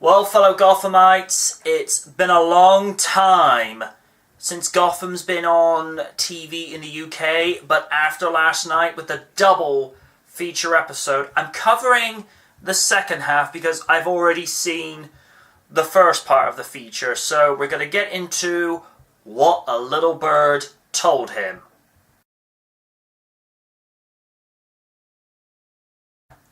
Well, fellow Gothamites, it's been a long time since Gotham's been on TV in the UK, but after last night with the double feature episode, I'm covering the second half because I've already seen the first part of the feature, so we're going to get into what a little bird told him.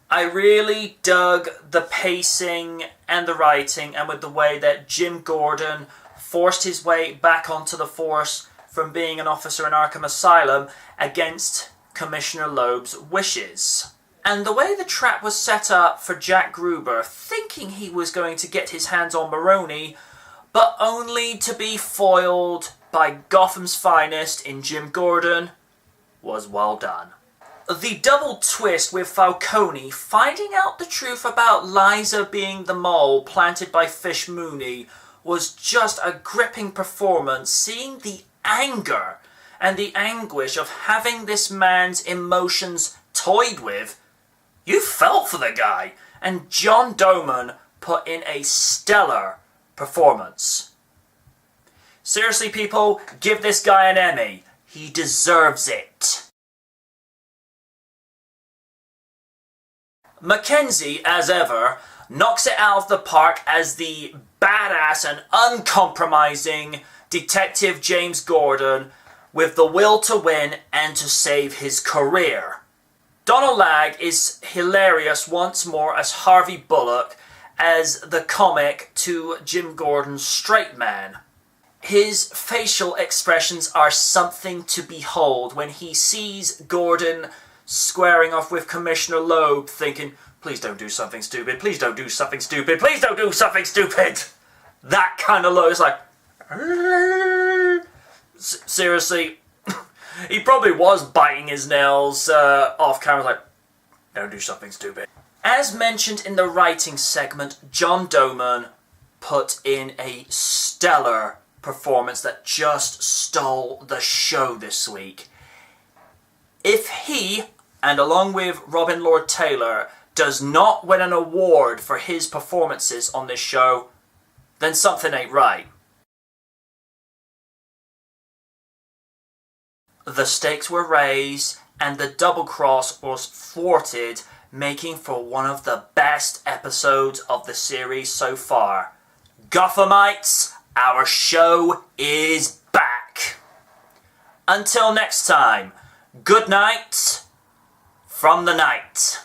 I really dug the pacing and the writing, and with the way that Jim Gordon forced his way back onto the force from being an officer in Arkham Asylum against Commissioner Loeb's wishes. And the way the trap was set up for Jack Gruber, thinking he was going to get his hands on Maroni, but only to be foiled by Gotham's finest in Jim Gordon, was well done. The double twist with Falcone finding out the truth about Liza being the mole planted by Fish Mooney was just a gripping performance, seeing the anger and the anguish of having this man's emotions toyed with. You felt for the guy, and John Doman put in a stellar performance. Seriously, people, give this guy an Emmy. He deserves it. Mackenzie, as ever, knocks it out of the park as the badass and uncompromising Detective James Gordon with the will to win and to save his career. Donald Lagg is hilarious once more as Harvey Bullock as the comic to Jim Gordon's straight man. His facial expressions are something to behold when he sees Gordon squaring off with Commissioner Loeb, thinking, please don't do something stupid, please don't do something stupid, please don't do something stupid. That kind of look is like, seriously, he probably was biting his nails off camera, like, don't do something stupid. As mentioned in the writing segment, John Doman put in a stellar performance that just stole the show this week. If he, and along with Robin Lord Taylor, does not win an award for his performances on this show, then something ain't right. The stakes were raised, and the double cross was thwarted, making for one of the best episodes of the series so far. Gothamites, our show is back. Until next time, good night from the night.